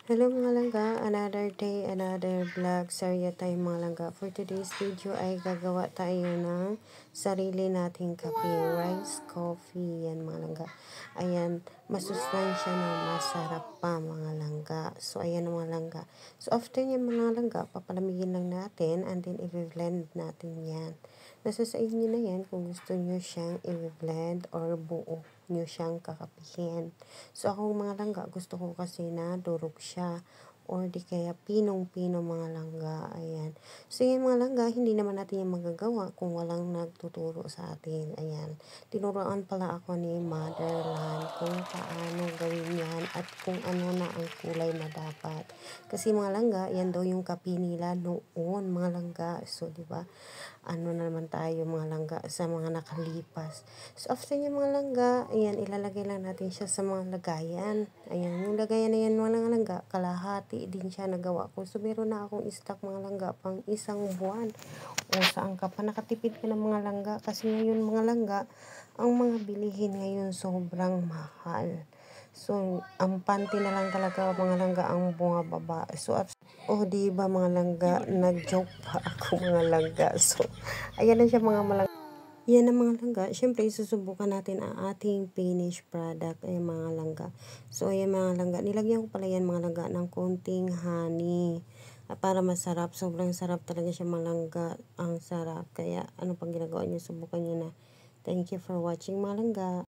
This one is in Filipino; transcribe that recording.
Hello mga langga, another day, another vlog. Sorry tayo mga langga. For today's video ay gagawa tayo ng sarili nating kape. Rice coffee, yan mga langga. Ayan, masustansya na masarap pa mga langga. So ayan mga langga. So after yan mga langga, papalamigin lang natin and then i-blend natin yan. Nasa sa inyo na yan kung gusto nyo siyang i-blend or buo nyo siyang kakapihin. So ako mga langga, gusto ko kasi na durog siya or di kaya pinong-pino mga langga. Ayan. So yung mga langga, hindi naman natin yung magagawa kung walang nagtuturo sa atin. Ayan. Tinuruan pala ako ni Motherland kung paano gawin yan at kung ano na ang kulay na dapat. Kasi mga langga, yan daw yung kape nila noon mga langga. So di ba? Ano na naman tayo mga langga sa mga nakalipas. So after yung mga langga, ayan, ilalagay lang natin siya sa mga lagayan. Ayan, yung lagayan na yan mga langga, kalahati din siya nagawa ko. So meron na akong stock mga langga pang isang buwan. O saan ka pa nakatipid ka ng mga langga? Kasi ngayon mga langga, ang mga bilihin ngayon sobrang mahal. So, ang panty na lang talaga mga langga ang bumababa. So, di ba mga langga, nag-joke pa ako mga langga. So, ayan na siya mga malangga. Yan ang mga langga. Siyempre, susubukan natin ang ating finished product ay mga langga. So, ayan mga langga. Nilagyan ko pala yan mga langga ng konting honey. Para masarap. Sobrang sarap talaga siya mga langga. Ang sarap. Kaya, ano pang ginagawa niyo? Subukan niyo na. Thank you for watching mga langga.